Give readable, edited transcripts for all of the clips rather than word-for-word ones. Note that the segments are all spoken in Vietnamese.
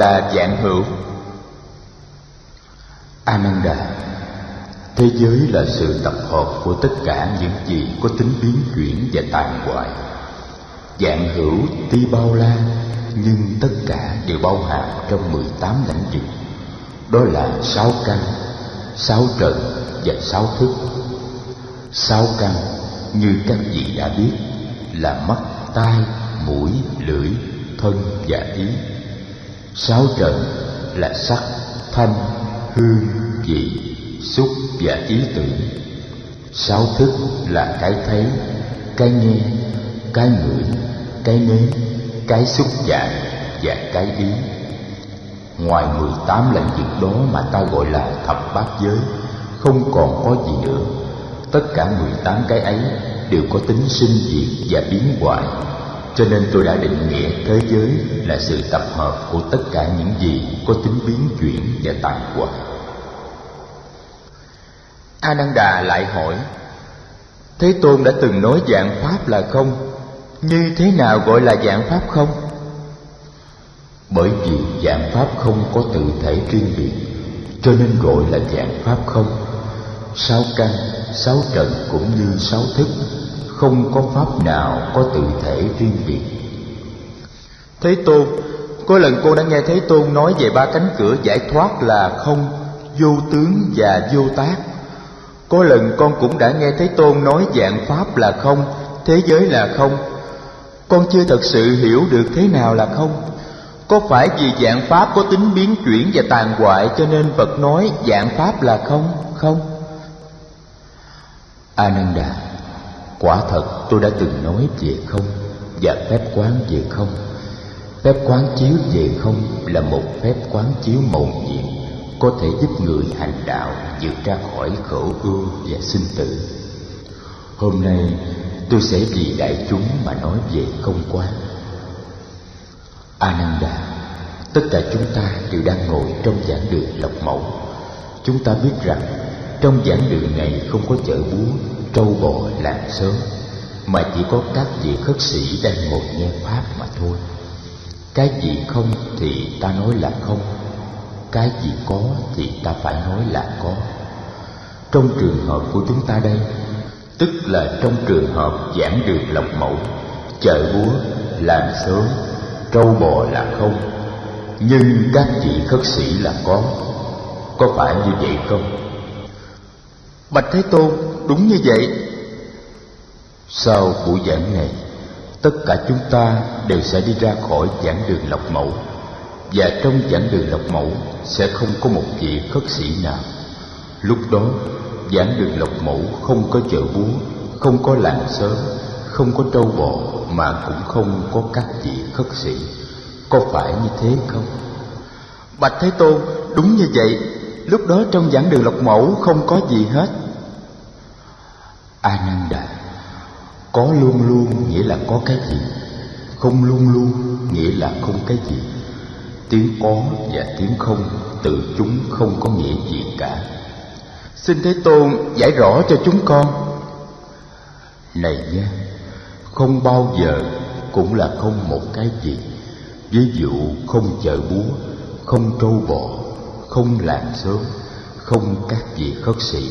là vạn hữu. Ananda, thế giới là sự tập hợp của tất cả những gì có tính biến chuyển và tàn hoại. Vạn hữu tuy bao la, nhưng tất cả đều bao hàm trong 18 lãnh vực. Đó là 6 căn, 6 trần và 6 thức. 6 căn như các vị đã biết là mắt, tai, mũi, lưỡi, thân và ý. 6 trần là sắc, thanh, hương, vị, xúc và ý tưởng. 6 thức là cái thấy, cái nghe, cái ngửi, cái nếm, cái xúc chạm và cái ý. Ngoài 18 lãnh vực đó mà ta gọi là thập bát giới, không còn có gì nữa. Tất cả 18 cái ấy đều có tính sinh diệt và biến hoại. Cho nên tôi đã định nghĩa thế giới là sự tập hợp của tất cả những gì có tính biến chuyển và tàn hoại. Ananda lại hỏi: Thế Tôn đã từng nói vạn pháp là không, như thế nào gọi là vạn pháp không? Bởi vì vạn pháp không có tự thể riêng biệt, cho nên gọi là vạn pháp không. 6 căn, 6 trần cũng như 6 thức, không có pháp nào có tự thể riêng biệt. Thế Tôn, có lần con đã nghe Thế Tôn nói về 3 cánh cửa giải thoát là không, vô tướng và vô tác. Có lần con cũng đã nghe Thế Tôn nói vạn pháp là không, thế giới là không. Con chưa thật sự hiểu được thế nào là không. Có phải vì vạn pháp có tính biến chuyển và tàn hoại cho nên Phật nói vạn pháp là không? Ananda, quả thật tôi đã từng nói về không và phép quán về không. Phép quán chiếu về không là một phép quán chiếu mầu nhiệm, có thể giúp người hành đạo vượt ra khỏi khổ ưu và sinh tử. Hôm nay tôi sẽ vì đại chúng mà nói về không quán. Ananda, tất cả chúng ta đều đang ngồi trong giảng đường Lộc Mẫu. Chúng ta biết rằng trong giảng đường này không có chợ búa, trâu bò, làng xóm, mà chỉ có các vị khất sĩ đang ngồi nghe pháp mà thôi. Cái gì không thì ta nói là không, cái gì có thì ta phải nói là có. Trong trường hợp của chúng ta đây, tức là trong trường hợp giảng đường Lộc Mẫu, chợ búa, làng xóm, trâu bò là không, nhưng các vị khất sĩ là có phải như vậy không? Bạch Thế Tôn, đúng như vậy. Sau buổi giảng này, tất cả chúng ta đều sẽ đi ra khỏi giảng đường Lộc Mẫu, và trong giảng đường Lộc Mẫu sẽ không có một vị khất sĩ nào. Lúc đó giảng đường Lộc Mẫu không có chợ búa, không có làng xóm, không có trâu bò, mà cũng không có các vị khất sĩ. Có phải như thế không? Bạch Thế Tôn, đúng như vậy. Lúc đó trong giảng đường Lộc Mẫu không có gì hết. Ananda, có luôn luôn nghĩa là có cái gì, không luôn luôn nghĩa là không cái gì. Tiếng có và tiếng không tự chúng không có nghĩa gì cả. Xin Thế Tôn giải rõ cho chúng con. Này nha, không bao giờ cũng là không một cái gì. Ví dụ không chợ búa, không trâu bò, không làng xóm, không các vị khất sĩ.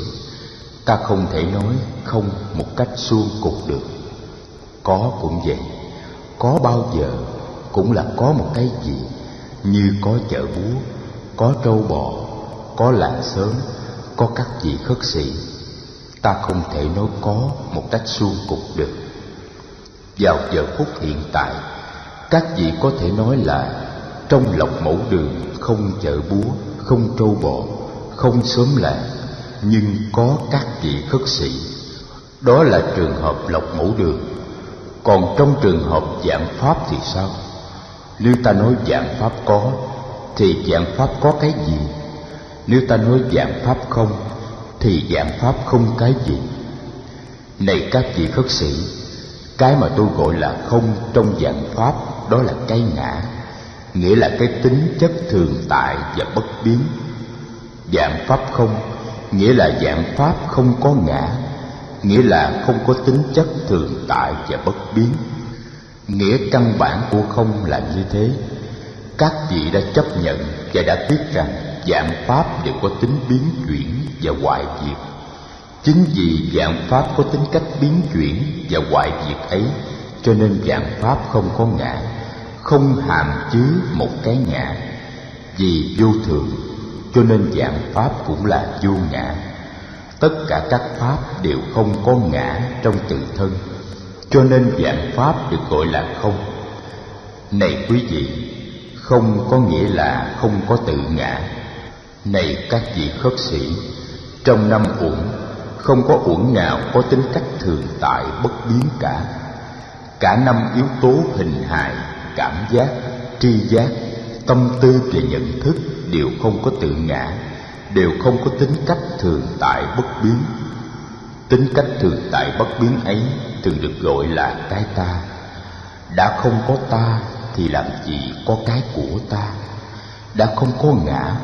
Ta không thể nói không một cách suông cục được. Có cũng vậy, có bao giờ cũng là có một cái gì, như có chợ búa, có trâu bò, có làng xóm, có các vị khất sĩ. Ta không thể nói có một cách suông cục được. Vào giờ phút hiện tại, các vị có thể nói là trong Lộc Mẫu đường không chợ búa, không trâu bò, không xóm làng, nhưng có các vị khất sĩ. Đó là trường hợp Lộc Mẫu đường. Còn trong trường hợp vạn pháp thì sao? Nếu ta nói vạn pháp có, thì vạn pháp có cái gì? Nếu ta nói vạn pháp không, thì vạn pháp không cái gì? Này các vị khất sĩ, cái mà tôi gọi là không trong vạn pháp, đó là cái ngã, nghĩa là cái tính chất thường tại và bất biến. Vạn pháp không nghĩa là vạn pháp không có ngã, nghĩa là không có tính chất thường tại và bất biến. Nghĩa căn bản của không là như thế. Các vị đã chấp nhận và đã biết rằng vạn pháp đều có tính biến chuyển và hoại diệt. Chính vì vạn pháp có tính cách biến chuyển và hoại diệt ấy, cho nên vạn pháp không có ngã, không hàm chứa một cái ngã. Vì vô thường, cho nên vạn pháp cũng là vô ngã. Tất cả các pháp đều không có ngã trong tự thân, cho nên vạn pháp được gọi là không. Này quý vị, không có nghĩa là không có tự ngã. Này các vị khất sĩ, trong năm uẩn, không có uẩn nào có tính cách thường tại bất biến cả. Cả năm yếu tố hình hài, cảm giác, tri giác, tâm tư và nhận thức đều không có tự ngã, đều không có tính cách thường tại bất biến. Tính cách thường tại bất biến ấy thường được gọi là cái ta. Đã không có ta thì làm gì có cái của ta. Đã không có ngã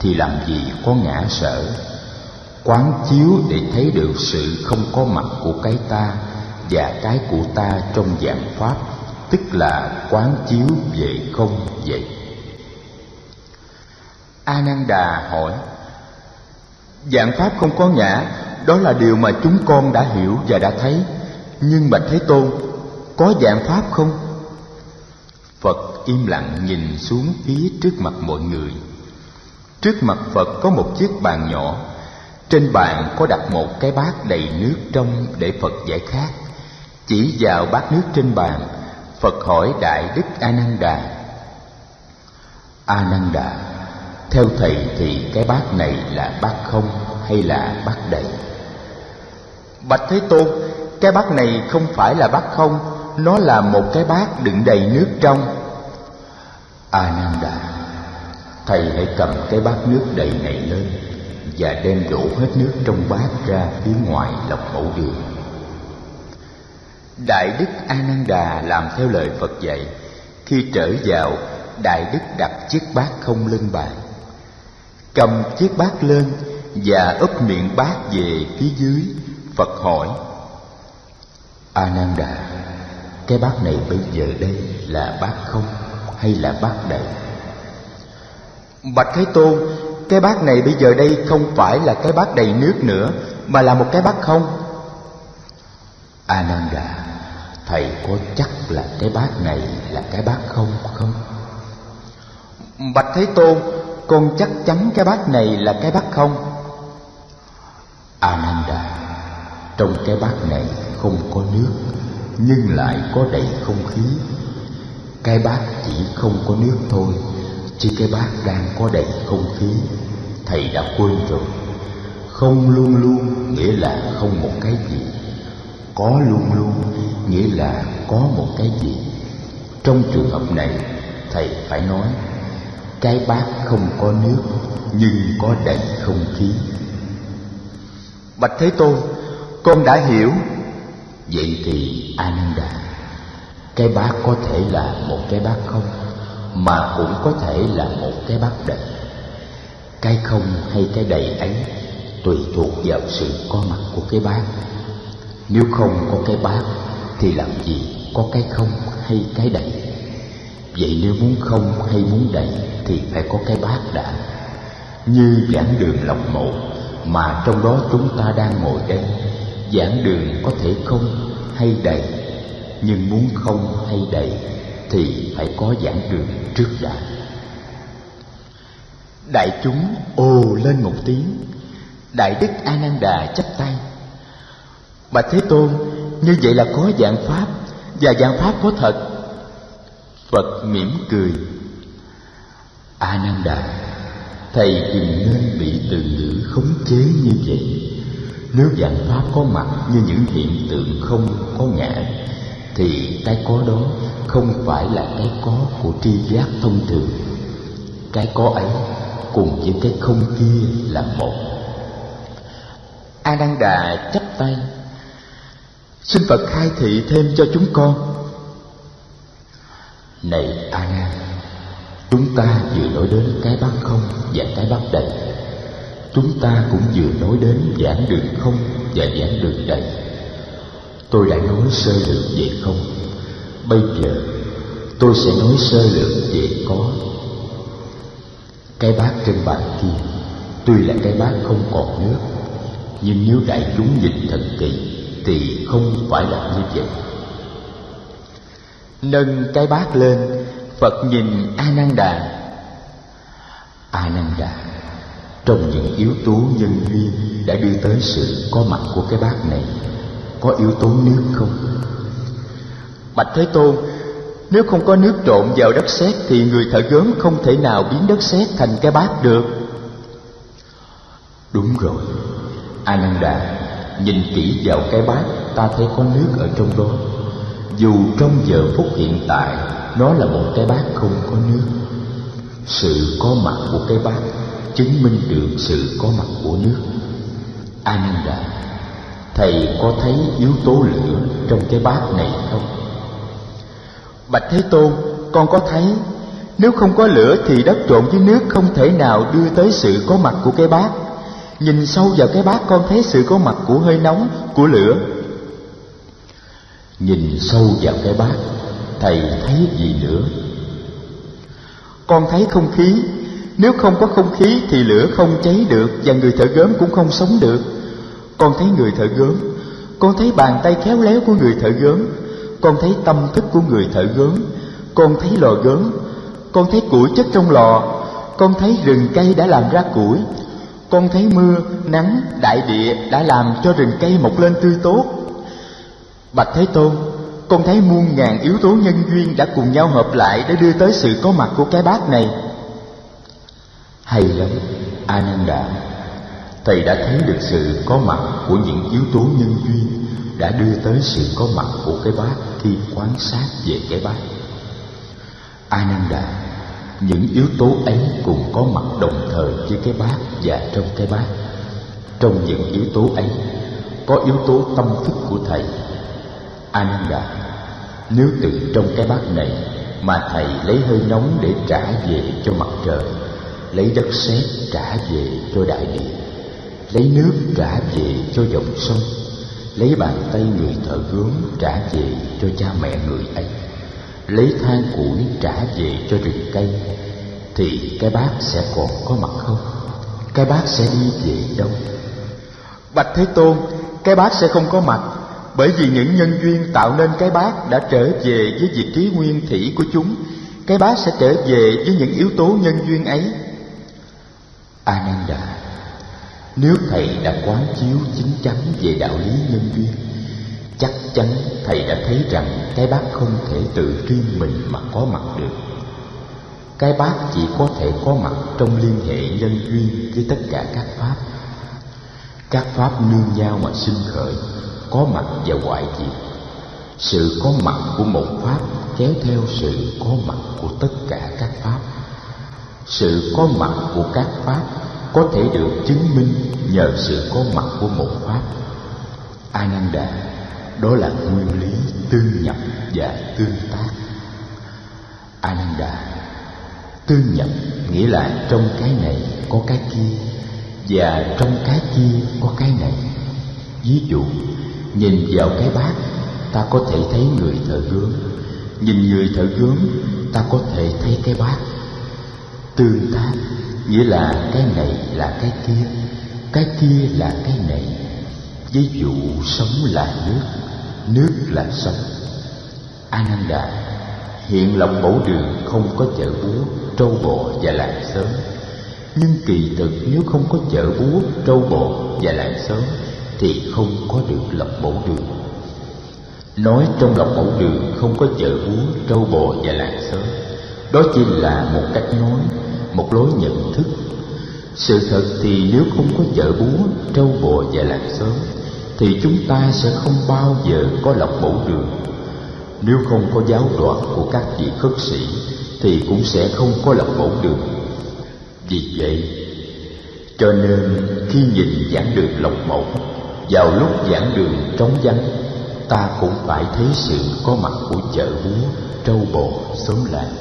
thì làm gì có ngã sở. Quán chiếu để thấy được sự không có mặt của cái ta và cái của ta trong vạn pháp, tức là quán chiếu về không vậy. A Nan Đà hỏi: vạn pháp không có ngã, đó là điều mà chúng con đã hiểu và đã thấy. Nhưng bạch Thế Tôn, có vạn pháp không? Phật im lặng nhìn xuống phía trước mặt mọi người. Trước mặt Phật có một chiếc bàn nhỏ. Trên bàn có đặt một cái bát đầy nước trong để Phật giải khát. Chỉ vào bát nước trên bàn, Phật hỏi Đại Đức A Nan Đà: A Nan Đà, theo thầy thì cái bát này là bát không hay là bát đầy? Bạch Thế Tôn, cái bát này không phải là bát không, nó là một cái bát đựng đầy nước trong. A Nan Đà, thầy hãy cầm cái bát nước đầy này lên và đem đổ hết nước trong bát ra phía ngoài lọc mẫu đường. Đại Đức A Nan Đà làm theo lời Phật dạy. Khi trở vào, Đại Đức đặt chiếc bát không lên bàn, cầm chiếc bát lên và úp miệng bát về phía dưới. Phật hỏi: A Nan Đà, cái bát này bây giờ đây là bát không hay là bát đầy? Bạch Thế Tôn, cái bát này bây giờ đây không phải là cái bát đầy nước nữa, mà là một cái bát không. A Nan Đà, thầy có chắc là cái bát này là cái bát không không? Bạch Thế Tôn, con chắc chắn cái bát này là cái bát không. A Nan Đà, trong cái bát này không có nước, nhưng lại có đầy không khí. Cái bát chỉ không có nước thôi, chứ cái bát đang có đầy không khí. Thầy đã quên rồi. Không luôn luôn nghĩa là không một cái gì. Có luôn luôn nghĩa là có một cái gì. Trong trường hợp này, thầy phải nói cái bát không có nước, nhưng có đầy không khí. Bạch Thế Tôn, con đã hiểu. Vậy thì A Nan Đà, cái bát có thể là một cái bát không, mà cũng có thể là một cái bát đầy. Cái không hay cái đầy ấy tùy thuộc vào sự có mặt của cái bát. Nếu không có cái bát thì làm gì có cái không hay cái đầy? Vậy nếu muốn không hay muốn đầy thì phải có cái bát đã. Như giảng đường Lộc Mộ mà trong đó chúng ta đang ngồi đây, giảng đường có thể không hay đầy, nhưng muốn không hay đầy thì phải có giảng đường trước đã. Đại chúng ồ lên một tiếng. Đại Đức A Nan Đà chắp tay: Bạch Thế Tôn, như vậy là có vạn pháp, và vạn pháp có thật. Phật mỉm cười: A Nan Đà, thầy đừng nên bị từ ngữ khống chế như vậy. Nếu vạn pháp có mặt như những hiện tượng không có ngã, thì cái có đó không phải là cái có của tri giác thông thường. Cái có ấy cùng với cái không kia là một. A Nan Đà chắp tay: xin Phật khai thị thêm cho chúng con. Này A Nan, chúng ta vừa nói đến cái bát không và cái bát đầy. Chúng ta cũng vừa nói đến giảng đường không và giảng đường đầy. Tôi đã nói sơ lược về không. Bây giờ tôi sẽ nói sơ lược về có. Cái bát trên bàn kia tuy là cái bát không còn nước, nhưng nếu đại chúng nhìn thật kỹ thì không phải là như vậy. Nâng cái bát lên, Phật nhìn A Nan Đà. A Nan Đà, trong những yếu tố nhân duyên đã đưa tới sự có mặt của cái bát này, có yếu tố nước không? Bạch Thế Tôn, nếu không có nước trộn vào đất sét thì người thợ gốm không thể nào biến đất sét thành cái bát được. Đúng rồi, A Nan Đà, nhìn kỹ vào cái bát, ta thấy có nước ở trong đó. Dù trong giờ phút hiện tại nó là một cái bát không có nước, sự có mặt của cái bát chứng minh được sự có mặt của nước. A Nan Đà, thầy có thấy yếu tố lửa trong cái bát này không? Bạch Thế Tôn, con có thấy. Nếu không có lửa thì đất trộn với nước không thể nào đưa tới sự có mặt của cái bát. Nhìn sâu vào cái bát, con thấy sự có mặt của hơi nóng, của lửa. Nhìn sâu vào cái bát, thầy thấy gì nữa? Con thấy không khí. Nếu không có không khí thì lửa không cháy được, và người thợ gốm cũng không sống được. Con thấy người thợ gốm. Con thấy bàn tay khéo léo của người thợ gốm. Con thấy tâm thức của người thợ gốm. Con thấy lò gốm. Con thấy củi chất trong lò. Con thấy rừng cây đã làm ra củi. Con thấy mưa, nắng, đại địa đã làm cho rừng cây mọc lên tươi tốt. Bạch Thế Tôn, con thấy muôn ngàn yếu tố nhân duyên đã cùng nhau hợp lại để đưa tới sự có mặt của cái bát này. Hay lắm, A Nan Đà, thầy đã thấy được sự có mặt của những yếu tố nhân duyên đã đưa tới sự có mặt của cái bát khi quan sát về cái bát. A Nan Đà, những yếu tố ấy cùng có mặt đồng thời với cái bát và trong cái bát. Trong những yếu tố ấy có yếu tố tâm thức của thầy. A Nan Đà, nếu từ trong cái bát này mà thầy lấy hơi nóng để trả về cho mặt trời, lấy đất sét trả về cho đại địa, lấy nước trả về cho dòng sông, lấy bàn tay người thợ gốm trả về cho cha mẹ người ấy, lấy than củi trả về cho rừng cây, thì cái bát sẽ còn có mặt không? Cái bát sẽ đi về đâu? Bạch Thế Tôn, cái bát sẽ không có mặt, bởi vì những nhân duyên tạo nên cái bát đã trở về với vị trí nguyên thủy của chúng. Cái bát sẽ trở về với những yếu tố nhân duyên ấy. A Nan Đà, nếu thầy đã quán chiếu chín chắn về đạo lý nhân duyên, chắc chắn thầy đã thấy rằng cái bát không thể tự riêng mình mà có mặt được. Cái bát chỉ có thể có mặt trong liên hệ nhân duyên với tất cả các pháp. Các pháp nương nhau mà sinh khởi, có mặt và hoại diệt. Sự có mặt của một pháp kéo theo sự có mặt của tất cả các pháp. Sự có mặt của các pháp có thể được chứng minh nhờ sự có mặt của một pháp. A Nan Đà, đó là nguyên lý tương nhập và tương tác. A Nan Đà, tương nhập nghĩa là trong cái này có cái kia, và trong cái kia có cái này. Ví dụ, nhìn vào cái bát, ta có thể thấy người thợ gốm. Nhìn người thợ gốm, ta có thể thấy cái bát. Tương tác nghĩa là cái này là cái kia là cái này. Ví dụ, sống là nước là sống. A Nan Đà, hiện Lộc Mẫu Đường không có chợ búa, trâu bò và làng xóm. Nhưng kỳ thực nếu không có chợ búa, trâu bò và làng xóm thì không có được Lộc Mẫu Đường. Nói trong Lộc Mẫu Đường không có chợ búa, trâu bò và làng xóm, đó chỉ là một cách nói, một lối nhận thức. Sự thật thì nếu không có chợ búa, trâu bò và làng xóm thì chúng ta sẽ không bao giờ có Lộc Mẫu Đường. Nếu không có giáo đoàn của các vị khất sĩ thì cũng sẽ không có Lộc Mẫu Đường. Vì vậy, cho nên khi nhìn giảng đường Lộc Mẫu, vào lúc giảng đường trống vắng, ta cũng phải thấy sự có mặt của chợ búa, trâu bò, xóm làng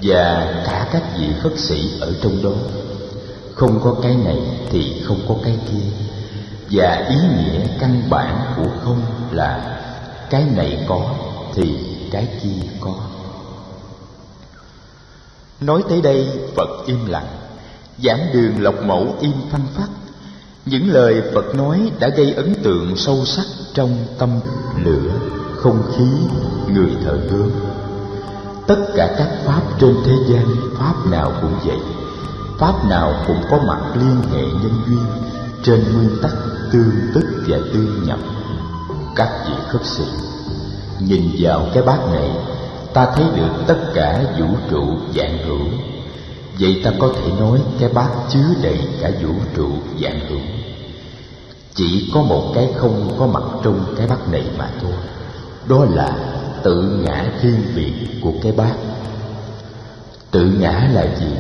và cả các vị khất sĩ ở trong đó. Không có cái này thì không có cái kia, và ý nghĩa căn bản của không là cái này có thì cái kia có. Nói tới đây, Phật im lặng. Giảng đường Lộc Mẫu im phăng phắc. Những lời Phật nói đã gây ấn tượng sâu sắc trong tâm. Lửa, không khí, người thợ gốm, tất cả các pháp trên thế gian, pháp nào cũng vậy. Pháp nào cũng có mặt liên hệ nhân duyên trên nguyên tắc tương tức và tương nhập. Các vị khất sĩ, nhìn vào cái bát này, ta thấy được tất cả vũ trụ vạn hữu. Vậy ta có thể nói cái bát chứa đầy cả vũ trụ vạn hữu. Chỉ có một cái không có mặt trong cái bát này mà thôi. Đó là tự ngã riêng biệt của cái bát. Tự ngã là gì?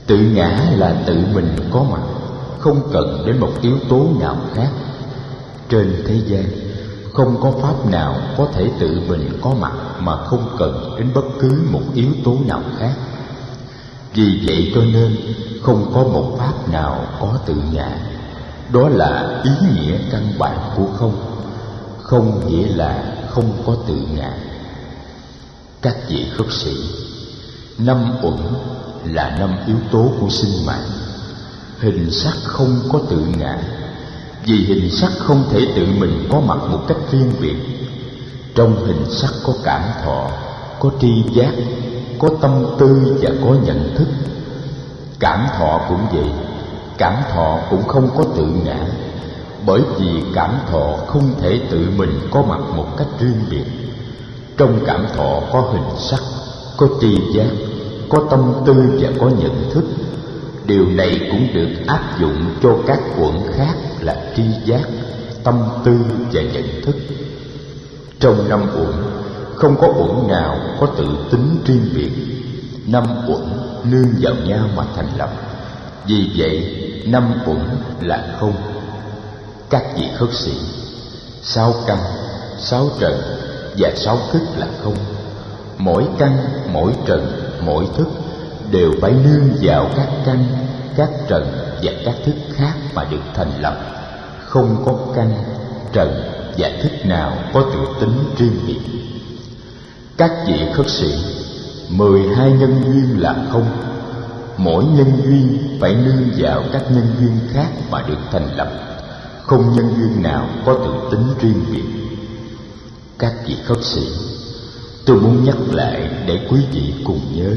Tự ngã là tự mình có mặt, không cần đến một yếu tố nào khác. Trên thế gian không có pháp nào có thể tự mình có mặt mà không cần đến bất cứ một yếu tố nào khác. Vì vậy cho nên không có một pháp nào có tự ngã. Đó là ý nghĩa căn bản của không. Không nghĩa là không có tự ngã. Các vị khất sĩ, 5 uẩn là 5 yếu tố của sinh mạng. Hình sắc không có tự ngã, vì hình sắc không thể tự mình có mặt một cách riêng biệt. Trong hình sắc có cảm thọ, có tri giác, có tâm tư và có nhận thức. Cảm thọ cũng vậy, cảm thọ cũng không có tự ngã, bởi vì cảm thọ không thể tự mình có mặt một cách riêng biệt. Trong cảm thọ có hình sắc, có tri giác, có tâm tư và có nhận thức. Điều này cũng được áp dụng cho các uẩn khác là tri giác, tâm tư và nhận thức. Trong 5 uẩn, không có uẩn nào có tự tính riêng biệt. 5 uẩn nương vào nhau mà thành lập. Vì vậy 5 uẩn là không. Các vị khất sĩ, 6 căn, 6 trần và 6 thức là không. Mỗi căn, mỗi trần, mỗi thức đều phải nương vào các căn, các trần và các thức khác mà được thành lập. Không có căn, trần và thức nào có tự tính riêng biệt. Các vị khất sĩ, 12 nhân duyên là không. Mỗi nhân duyên phải nương vào các nhân duyên khác mà được thành lập. Không nhân duyên nào có tự tính riêng biệt. Các vị khất sĩ, tôi muốn nhắc lại để quý vị cùng nhớ.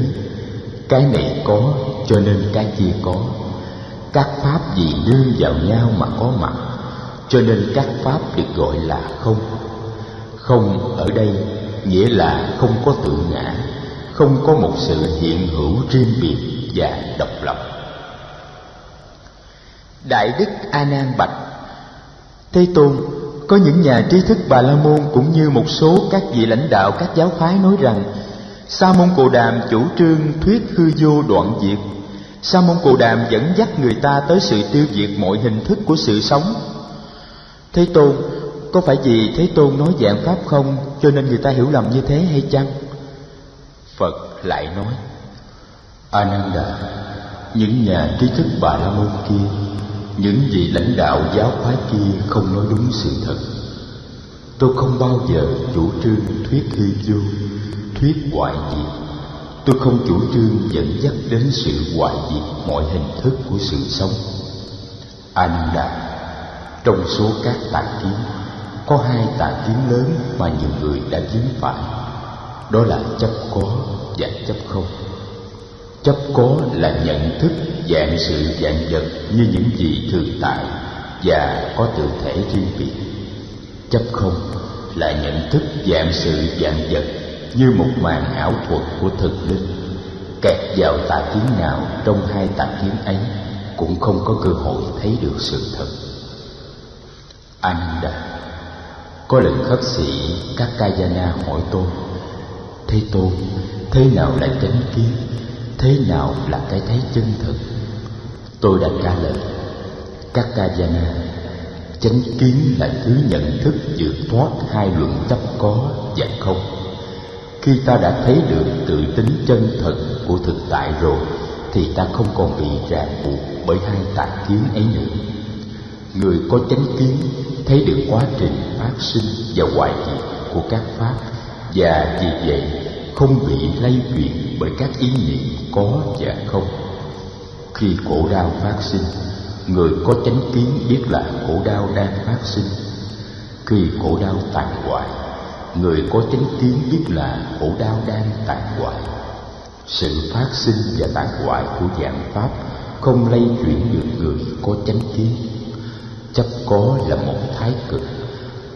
Cái này có cho nên cái kia có. Các pháp vì nương vào nhau mà có mặt, cho nên các pháp được gọi là không. Không ở đây nghĩa là không có tự ngã, không có một sự hiện hữu riêng biệt và độc lập. Đại Đức A Nan bạch: Thế Tôn, có những nhà trí thức Bà La Môn cũng như một số các vị lãnh đạo các giáo phái nói rằng Sa môn Cồ Đàm chủ trương thuyết hư vô đoạn diệt. Sa môn Cồ Đàm dẫn dắt người ta tới sự tiêu diệt mọi hình thức của sự sống. Thế Tôn, có phải vì Thế Tôn nói dạng pháp không cho nên người ta hiểu lầm như thế hay chăng? Phật lại nói: A Nan Đà, những nhà trí thức Bà La Môn kia, những vị lãnh đạo giáo phái kia không nói đúng sự thật. Tôi không bao giờ chủ trương thuyết hư vô, thuyết hoại diệt. Tôi không chủ trương dẫn dắt đến sự hoại diệt mọi hình thức của sự sống. A Nan Đà, trong số các tà kiến, có 2 tà kiến lớn mà nhiều người đã dính phải. Đó là chấp có và chấp không. Chấp có là nhận thức dạng sự dạng vật như những gì thường tại và có tự thể riêng biệt. Chấp không là nhận thức dạng sự dạng vật như một màn ảo thuật của thực linh. Kẹt vào tà kiến nào trong 2 tà kiến ấy cũng không có cơ hội thấy được sự thật. Ananda, có lần khất sĩ Kakayana hỏi tôi: Thế Tôn, thế nào là chánh kiến? Thế nào là cái thấy chân thực? Tôi đã trả lời: Kakayana, chánh kiến là thứ nhận thức vượt thoát 2 luận chấp có và không. Khi ta đã thấy được tự tính chân thật của thực tại rồi thì ta không còn bị ràng buộc bởi 2 tà kiến ấy nữa. Người có chánh kiến thấy được quá trình phát sinh và hoại diệt của các pháp, và vì vậy không bị lay chuyển bởi các ý niệm có và không. Khi khổ đau phát sinh, người có chánh kiến biết là khổ đau đang phát sinh. Khi khổ đau tàn hoại, người có chánh kiến biết là khổ đau đang tàn hoại. Sự phát sinh và tàn hoại của vạn pháp không lay chuyển được người có chánh kiến. Chấp có là một thái cực,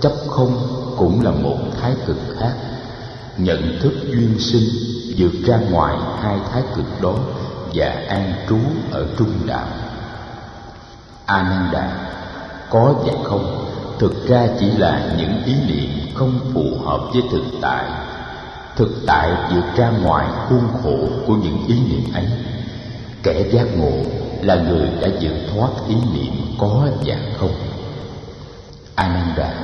chấp không cũng là một thái cực khác. Nhận thức duyên sinh vượt ra ngoài hai thái cực đó và an trú ở trung đạo. Ananda, có và không thực ra chỉ là những ý niệm không phù hợp với thực tại. Thực tại vượt ra ngoài khuôn khổ của những ý niệm ấy. Kẻ giác ngộ là người đã vượt thoát ý niệm có và không. Ananda,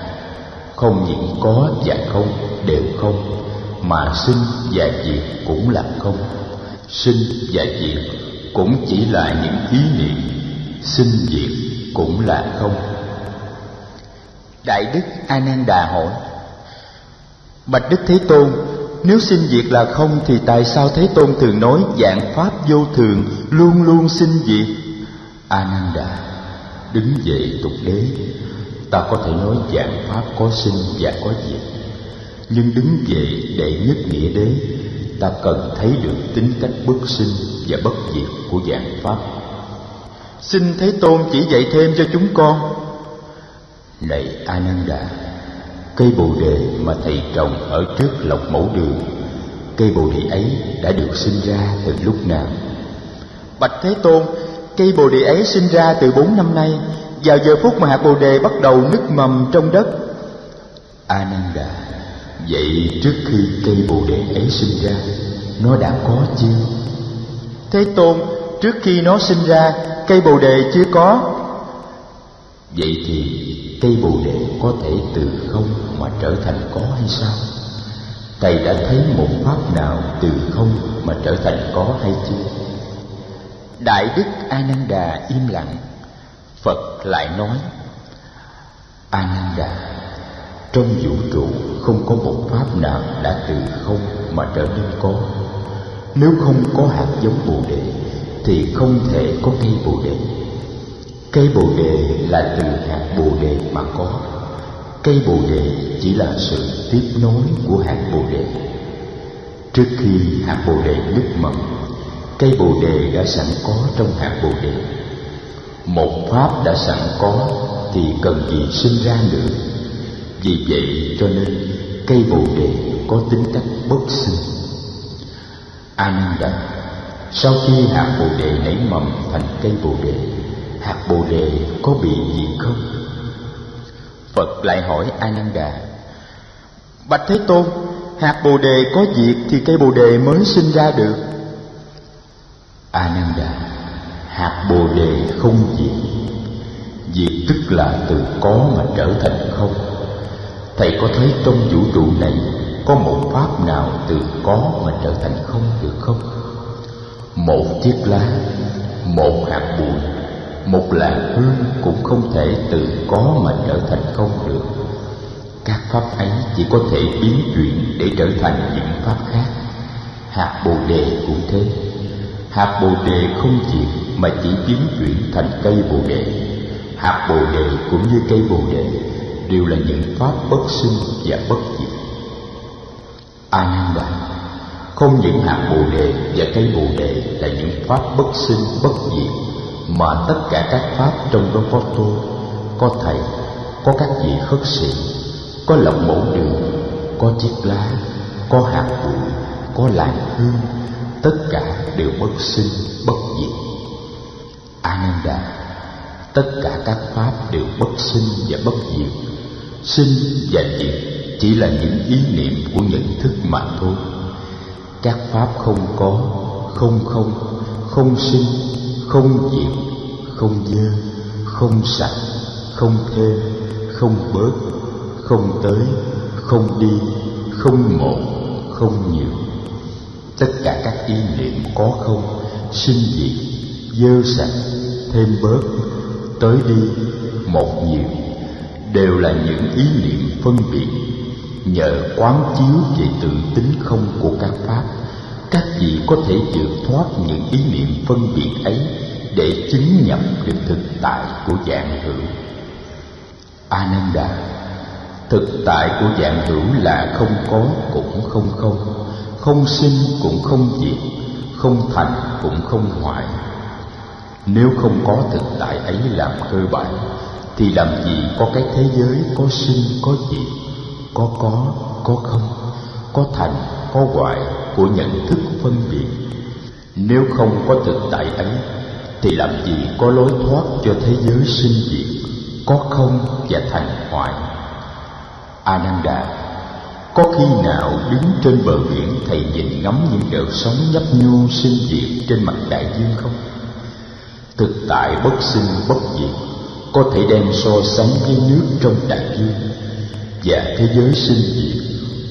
không những có và không đều không, mà sinh và diệt cũng là không. Sinh và diệt cũng chỉ là những ý niệm, sinh diệt cũng là không. Đại đức Ananda hỏi: Bạch Đức Thế Tôn, nếu sinh diệt là không thì tại sao Thế Tôn thường nói vạn pháp vô thường luôn luôn sinh diệt? Ananda, đứng về tục đế, ta có thể nói vạn pháp có sinh và có diệt. Nhưng đứng về đệ nhất nghĩa đế, ta cần thấy được tính cách bất sinh và bất diệt của vạn pháp. Xin Thế Tôn chỉ dạy thêm cho chúng con. Này Ananda, cây bồ đề mà thầy trồng ở trước lộc mẫu đường, cây bồ đề ấy đã được sinh ra từ lúc nào? Bạch Thế Tôn, cây bồ đề ấy sinh ra từ 4 năm nay, vào giờ phút mà hạt bồ đề bắt đầu nứt mầm trong đất. Ananda, vậy trước khi cây bồ đề ấy sinh ra, nó đã có chưa? Thế Tôn, trước khi nó sinh ra, cây bồ đề chưa có. Vậy thì cây bồ đề có thể từ không mà trở thành có hay sao? Thầy đã thấy một pháp nào từ không mà trở thành có hay chưa? Đại đức Ananda im lặng. Phật lại nói: Ananda, trong vũ trụ không có một pháp nào đã từ không mà trở nên có. Nếu không có hạt giống bồ đề thì không thể có cây bồ đề. Cây bồ đề là từ hạt bồ đề mà có. Cây bồ đề chỉ là sự tiếp nối của hạt bồ đề. Trước khi hạt bồ đề nứt mầm, cây bồ đề đã sẵn có trong hạt bồ đề. Một pháp đã sẵn có thì cần gì sinh ra nữa. Vì vậy cho nên cây bồ đề có tính cách bất sinh. Ananda, sau khi hạt bồ đề nảy mầm thành cây bồ đề, hạt bồ đề có bị gì không? Phật lại hỏi Ananda: Bạch Thế Tôn, hạt bồ đề có diệt thì cây bồ đề mới sinh ra được. Ananda, hạt bồ đề không diệt. Diệt tức là từ có mà trở thành không. Thầy có thấy trong vũ trụ này có một pháp nào từ có mà trở thành không được không? Một chiếc lá, một hạt bụi, một làn hương cũng không thể từ có mà trở thành không được. Các pháp ấy chỉ có thể biến chuyển để trở thành những pháp khác. Hạt bồ đề cũng thế. Hạt bồ đề không diệt mà chỉ biến chuyển thành cây bồ đề. Hạt bồ đề cũng như cây bồ đề đều là những pháp bất sinh và bất diệt. Ananda, không những hạt bồ đề và cây bồ đề là những pháp bất sinh bất diệt, mà tất cả các pháp trong đó có tôi, có thầy, có các vị khất sĩ, có lộc mẫu đường, có chiếc lá, có hạt bụi, có làn hương, tất cả đều bất sinh bất diệt. Ananda, tất cả các pháp đều bất sinh và bất diệt. Sinh và diệt chỉ là những ý niệm của nhận thức mà thôi. Các pháp không có, không sinh, không diệt, không dơ, không sạch, không thêm, không bớt, không tới, không đi, không một, không nhiều. Tất cả các ý niệm có không, sinh diệt, dơ sạch, thêm bớt, tới đi, một nhiều, đều là những ý niệm phân biệt. Nhờ quán chiếu về tự tính không của các pháp, các vị có thể vượt thoát những ý niệm phân biệt ấy để chứng nhập được thực tại của vạn hữu. Ananda, thực tại của vạn hữu là không có cũng không không, không sinh cũng không diệt, không thành cũng không hoại. Nếu không có thực tại ấy làm cơ bản, thì làm gì có cái thế giới có sinh có diệt, có không, có thành có hoại của nhận thức phân biệt. Nếu không có thực tại ấy, thì làm gì có lối thoát cho thế giới sinh diệt, có không và thành hoại. Ananda, có khi nào đứng trên bờ biển thầy nhìn ngắm những đợt sóng nhấp nhô sinh diệt trên mặt đại dương không? Thực tại bất sinh bất diệt có thể đem so sánh với nước trong đại dương, và thế giới sinh diệt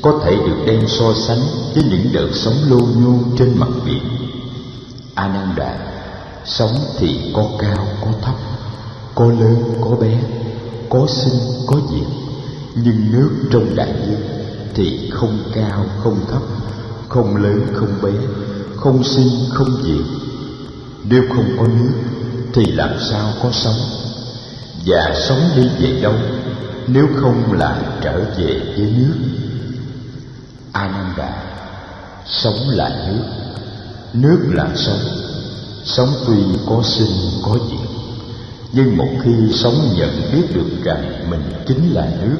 có thể được đem so sánh với những đợt sóng lô nhô trên mặt biển. Ananda, sóng thì có cao có thấp, có lớn có bé, có sinh có diệt, nhưng nước trong đại dương thì không cao không thấp, không lớn không bé, không sinh không diệt. Nếu không có nước thì làm sao có sóng? Và sóng đi về đâu nếu không là trở về với nước? Ananda, sống là nước, nước là sống. Sống tuy có sinh có diệt, nhưng một khi sống nhận biết được rằng mình chính là nước,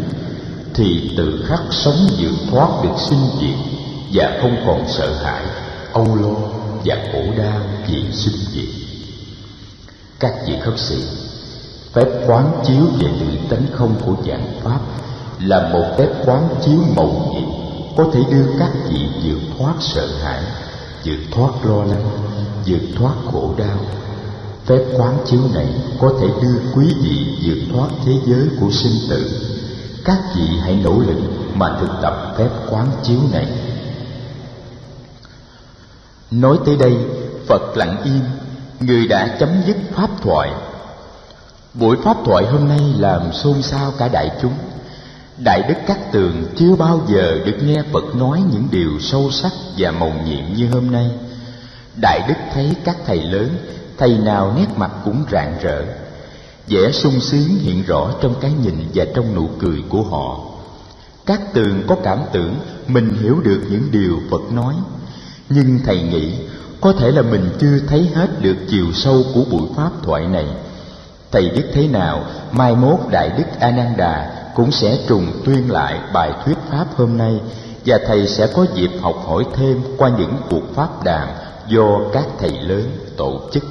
thì tự khắc sống vượt thoát được sinh diệt, và không còn sợ hãi, âu lo và khổ đau vì sinh diệt. Các vị khất sĩ, phép quán chiếu về tự tánh không của vạn pháp là một phép quán chiếu mầu nhiệm, có thể đưa các vị vượt thoát sợ hãi, vượt thoát lo lắng, vượt thoát khổ đau. Phép quán chiếu này có thể đưa quý vị vượt thoát thế giới của sinh tử. Các vị hãy nỗ lực mà thực tập phép quán chiếu này. Nói tới đây, Phật lặng im, người đã chấm dứt pháp thoại. Buổi pháp thoại hôm nay làm xôn xao cả đại chúng. Đại Đức Cát Tường chưa bao giờ được nghe Phật nói những điều sâu sắc và mầu nhiệm như hôm nay. Đại Đức thấy các thầy lớn, thầy nào nét mặt cũng rạng rỡ, vẻ sung sướng hiện rõ trong cái nhìn và trong nụ cười của họ. Cát Tường có cảm tưởng mình hiểu được những điều Phật nói, nhưng thầy nghĩ có thể là mình chưa thấy hết được chiều sâu của buổi pháp thoại này. Thầy biết thế nào, mai mốt Đại Đức Ananda cũng sẽ trùng tuyên lại bài thuyết pháp hôm nay, và thầy sẽ có dịp học hỏi thêm qua những cuộc pháp đàm do các thầy lớn tổ chức.